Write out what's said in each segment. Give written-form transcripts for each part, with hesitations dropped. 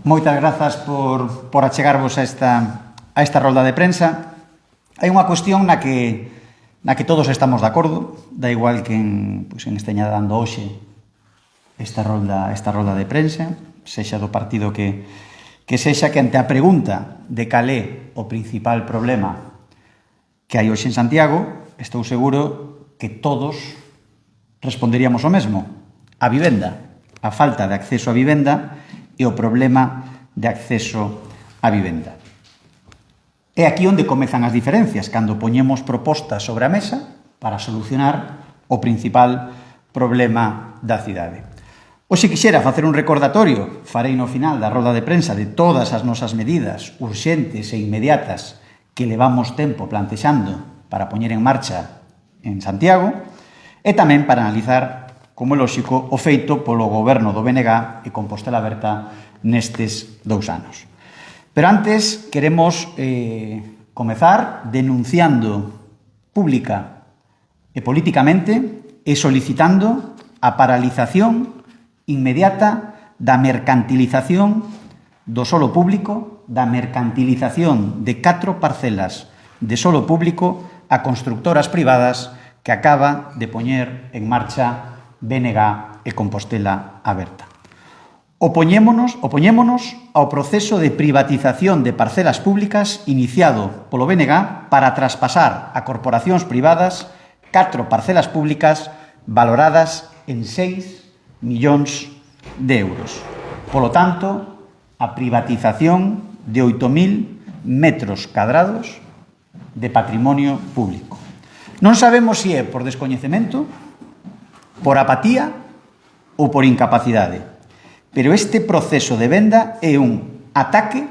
Moitas grazas por achegarvos a esta rolda de prensa. Hai unha cuestión na que todos estamos de acordo, da igual que en esteña dando hoxe esta rolda de prensa, sexa do partido que sexa, que ante a pregunta de cal é o principal problema que hai hoxe en Santiago, estou seguro que todos responderíamos o mesmo: a vivenda, a falta de acceso a vivenda e o problema de acceso á vivenda. É aquí onde comezan as diferencias, cando poñemos propostas sobre a mesa para solucionar o principal problema da cidade. Hoxe quixera facer un recordatorio, farei no final da roda de prensa, de todas as nosas medidas urxentes e inmediatas que levamos tempo plantexando para poñer en marcha en Santiago, e tamén para analizar, como é lóxico, o feito polo goberno do BNG e Compostela Aberta nestes 2 anos. Pero antes queremos comezar denunciando pública e políticamente e solicitando a paralización inmediata da mercantilización do solo público, da mercantilización de 4 parcelas de solo público a constructoras privadas que acaba de poñer en marcha BNG e Compostela Aberta. Opoñémonos ao proceso de privatización de parcelas públicas iniciado polo BNG para traspasar a corporacións privadas 4 parcelas públicas valoradas en 6 millóns de euros. Polo tanto, a privatización de 8.000 metros cadrados de patrimonio público. Non sabemos se é por descoñecemento, por apatía ou por incapacidade. Pero este proceso de venda é un ataque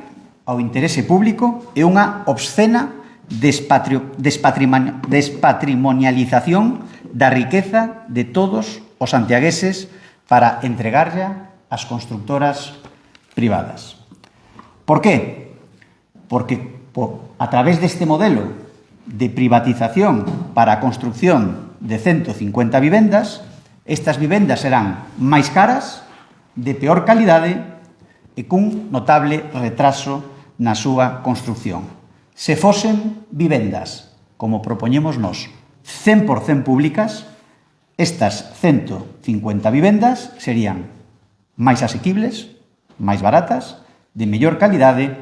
ao interese público e unha obscena despatrimonialización da riqueza de todos os santiagueses para entregarlla ás constructoras privadas. Por qué? Porque a través deste modelo de privatización para a construcción de 150 vivendas, estas vivendas serán máis caras, de peor calidade e cun notable retraso na súa construcción. Se fosen vivendas, como propoñemos nós, 100% públicas, estas 150 vivendas serían máis asequibles, máis baratas, de mellor calidade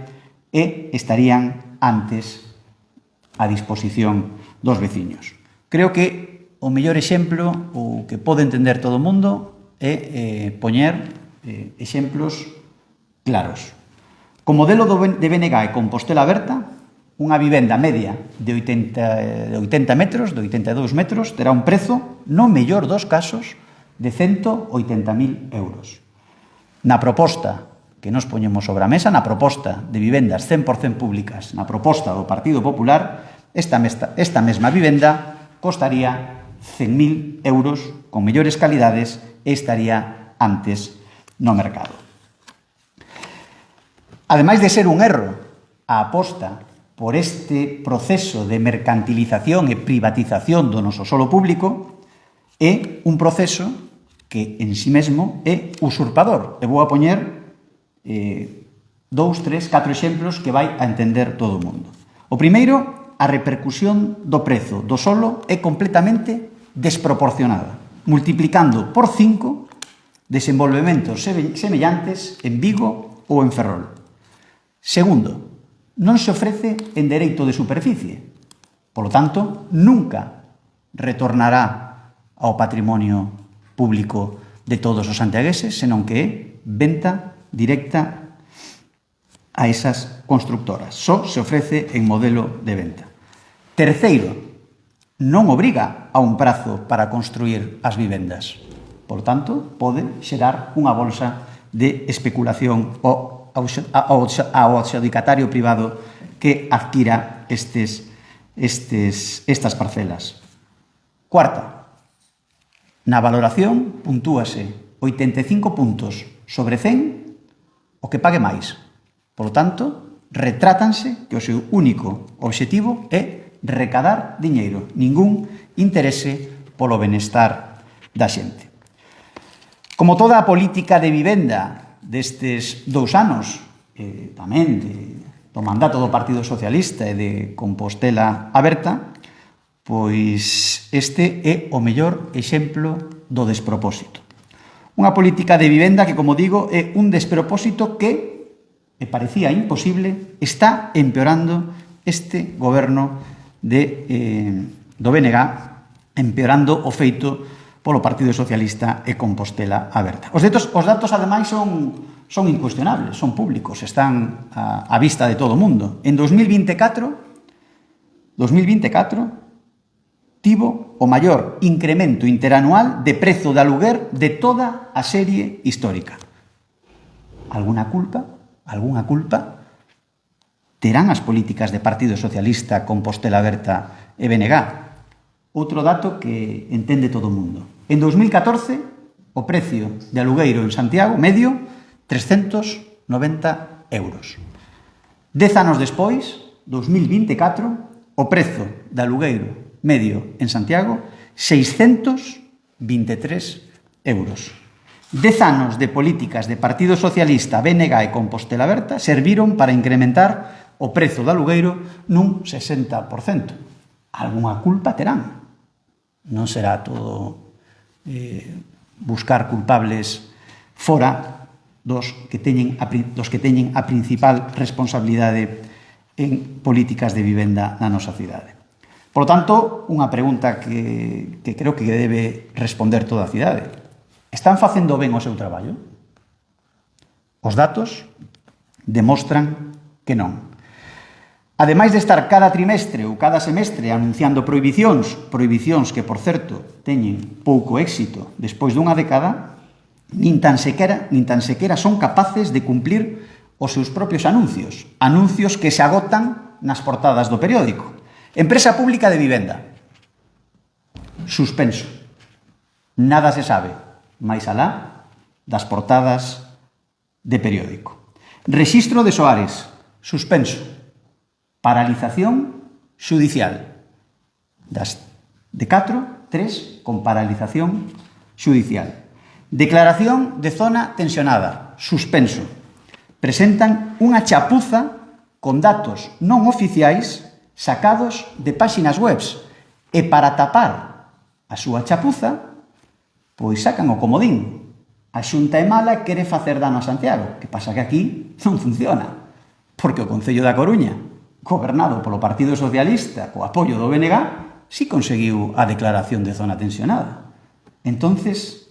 e estarían antes a disposición dos veciños. Creo que o mellor exemplo, o que pode entender todo o mundo, é poñer exemplos claros. Co modelo de BNG e Compostela Aberta, unha vivenda media de 80 metros, de 82 metros, terá un prezo, no mellor dos casos, de 180.000 euros. Na proposta que nos poñemos sobre a mesa, na proposta de vivendas 100% públicas, na proposta do Partido Popular, esta mesma vivenda costaría 100.000 euros con mellores calidades e estaría antes no mercado. Ademais de ser un erro a aposta por este proceso de mercantilización e privatización do noso solo público, é un proceso que en sí mesmo é usurpador. E vou a poñer 2, 3, 4 exemplos que vai a entender todo o mundo. O primeiro, a repercusión do prezo do solo é completamente desproporcionada, multiplicando por 5 desenvolvementos semellantes en Vigo ou en Ferrol. Segundo, non se ofrece en dereito de superficie, polo tanto, nunca retornará ao patrimonio público de todos os santiagueses, senón que é venta directa a esas constructoras. Só se ofrece en modelo de venta. Terceiro, non obriga a un prazo para construir as vivendas. Por tanto, pode xerar unha bolsa de especulación ao adxudicatario privado que adquira estas parcelas. Cuarta, na valoración puntúase 85 puntos sobre 100 o que pague máis. Por lo tanto, retrátanse que o seu único obxectivo é recadar diñeiro, ningún interese polo benestar da xente. Como toda a política de vivenda destes 2 anos, tamén do mandato do Partido Socialista e de Compostela Aberta, pois este é o mellor exemplo do despropósito. Unha política de vivenda que, como digo, é un despropósito que, me parecía imposible, está empeorando este goberno do BNG, empeorando o feito polo Partido Socialista e Compostela Aberta. Os datos ademais, son incuestionables, son públicos, están á vista de todo o mundo. En 2024 tivo o maior incremento interanual de prezo de aluguer de toda a serie histórica. Algunha culpa terán as políticas de Partido Socialista, Compostela Aberta e BNG. Outro dato que entende todo o mundo. En 2014, o precio de alugueiro en Santiago, medio, 390 euros. 10 anos despois, 2024, o prezo de alugueiro medio en Santiago, 623 euros. 10 anos de políticas de Partido Socialista, BNG e Compostela Aberta serviron para incrementar o prezo do alugueiro nun 60%. Algunha culpa terán. Non será todo buscar culpables fora dos que teñen a principal responsabilidade en políticas de vivenda na nosa cidade. Por lo tanto, unha pregunta que creo que debe responder toda a cidade. Están facendo ben o seu traballo? Os datos demostran que non. Ademais de estar cada trimestre ou cada semestre anunciando prohibicións que, por certo, teñen pouco éxito despois dunha década, nin tan sequera son capaces de cumplir os seus propios anuncios que se agotan nas portadas do periódico. Empresa pública de vivenda, suspenso. Nada se sabe máis alá das portadas de periódico. Rexistro de soares, suspenso. Paralización xudicial. De 4, 3 con paralización xudicial. Declaración de zona tensionada, suspenso. Presentan unha chapuza con datos non oficiais sacados de páxinas webs e para tapar a súa chapuza, pois sacan o comodín. A Xunta é mala e quere facer dano a Santiago. Que pasa que aquí non funciona, porque o Concello da Coruña, gobernado polo Partido Socialista co apoio do BNG, si conseguiu a declaración de zona tensionada. Entonces,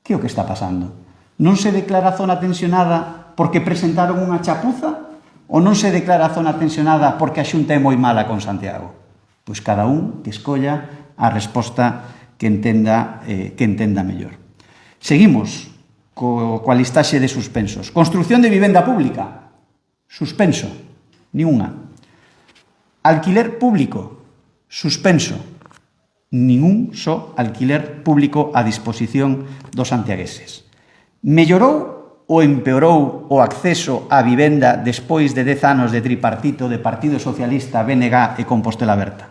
que é o que está pasando? Non se declara zona tensionada porque presentaron unha chapuza? Ou non se declara zona tensionada porque a Xunta é moi mala con Santiago? Pois cada un que escolla a resposta que entenda mellor. Seguimos coa listaxe de suspensos. Construción de vivenda pública, suspenso. Ni unha. Alquiler público, suspenso. Ningún só alquiler público a disposición dos santiagueses. Mellorou ou empeorou o acceso á vivenda despois de 10 anos de tripartito de Partido Socialista, BNG e Compostela Aberta?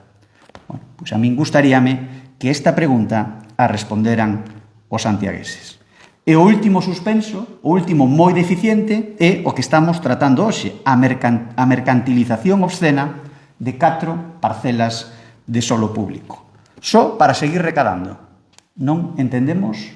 Bueno, pois a min gustaríame que esta pregunta a responderan os santiagueses. E o último suspenso, o último moi deficiente, é o que estamos tratando hoxe, a mercantilización obscena de 4 parcelas de solo público. Só para seguir recadando. Non entendemos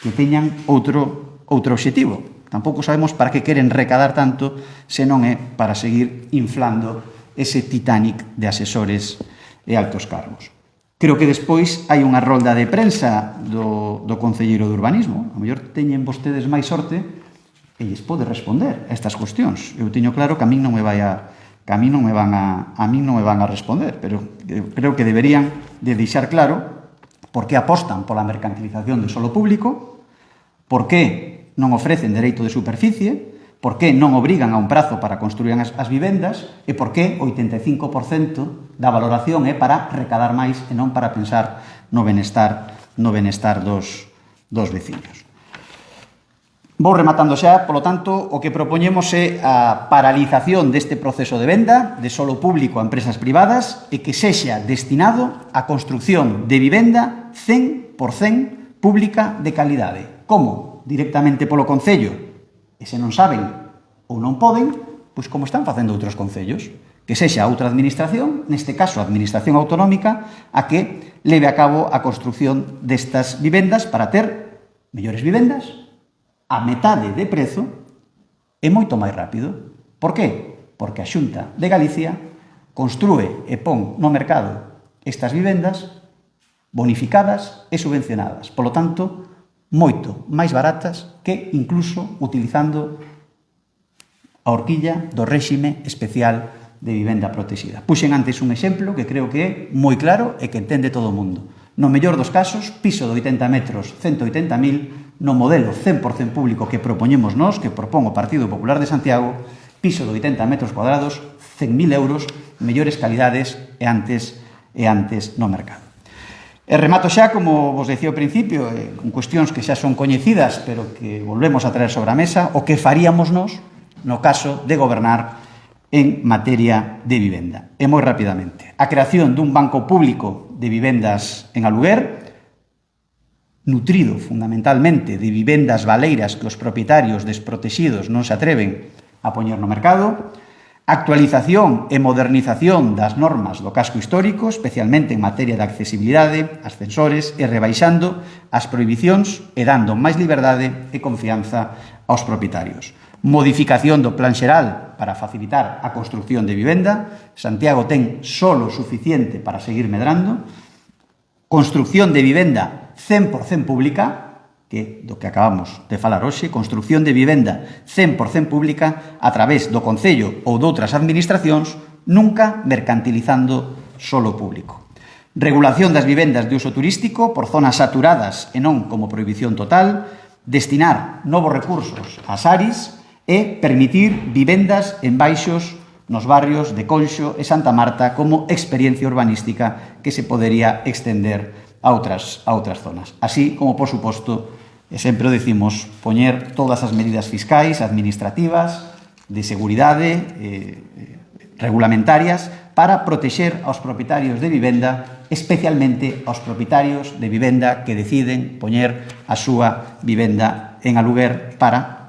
que teñan outro obxectivo. Tampouco sabemos para que queren recadar tanto se non é para seguir inflando ese Titanic de asesores e altos cargos. Creo que despois hai unha rolda de prensa do Concelleiro de Urbanismo. A mellor teñen vostedes máis sorte e lles pode responder a estas cuestións. Eu teño claro que a min non me van a responder, pero creo que deberían de deixar claro por que apostan pola mercantilización de solo público, por que non ofrecen dereito de superficie, por que non obrigan a un prazo para construir as vivendas e por que o 85% da valoración é para recadar máis e non para pensar no benestar dos veciños. Vou rematando xa, polo tanto, o que propoñemos é a paralización deste proceso de venda de solo público a empresas privadas e que sexa destinado á construción de vivenda 100% pública de calidade. Como? directamente polo Concello, e se non saben ou non poden, pois como están facendo outros concellos, que sexa outra administración, neste caso a administración autonómica, a que leve a cabo a construción destas vivendas para ter mellores vivendas a metade de prezo e moito máis rápido. Por qué? Porque a Xunta de Galicia construe e pon no mercado estas vivendas bonificadas e subvencionadas. Polo tanto, moito máis baratas que incluso utilizando a horquilla do réxime especial de vivenda protexida. Puxen antes un exemplo que creo que é moi claro e que entende todo o mundo. No mellor dos casos, piso de 80 metros, 180.000, no modelo 100% público que propoñemos nós, que propón o Partido Popular de Santiago, piso de 80 metros cuadrados, 100.000 euros, mellores calidades e antes no mercado. E remato xa, como vos decía ao principio, con cuestións que xa son coñecidas, pero que volvemos a traer sobre a mesa, o que faríamos nós no caso de gobernar en materia de vivenda. E moi rapidamente. A creación dun banco público de vivendas en aluguer, nutrido fundamentalmente de vivendas baleiras que os propietarios desprotexidos non se atreven a poñer no mercado, actualización e modernización das normas do casco histórico, especialmente en materia de accesibilidade, ascensores e rebaixando as prohibicións e dando máis liberdade e confianza aos propietarios. Modificación do plan xeral para facilitar a construción de vivenda. Santiago ten solo suficiente para seguir medrando. Construcción de vivenda 100% pública, que do que acabamos de falar hoxe, construcción de vivenda 100% pública a través do Concello ou doutras administracións, nunca mercantilizando solo público. Regulación das vivendas de uso turístico por zonas saturadas e non como prohibición total, destinar novos recursos ás ARIs e permitir vivendas en baixos nos barrios de Conxo e Santa Marta como experiencia urbanística que se podería extender a outras zonas. Así como, por suposto, e sempre o decimos, poñer todas as medidas fiscais, administrativas, de seguridade, regulamentarias, para protexer aos propietarios de vivenda, especialmente aos propietarios de vivenda que deciden poñer a súa vivenda en aluguer para,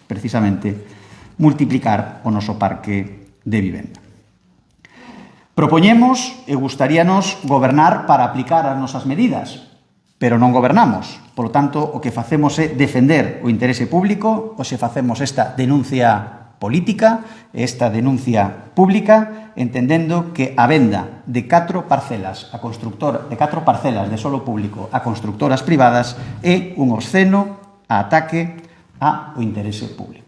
precisamente, multiplicar o noso parque de vivenda. Propoñemos e gustaríanos gobernar para aplicar as nosas medidas, pero non gobernamos. Por lo tanto, o que facemos é defender o interese público, ou se facemos esta denuncia política, esta denuncia pública, entendendo que a venda de 4 parcelas de solo público a constructoras privadas é un obsceno ataque ao interese público.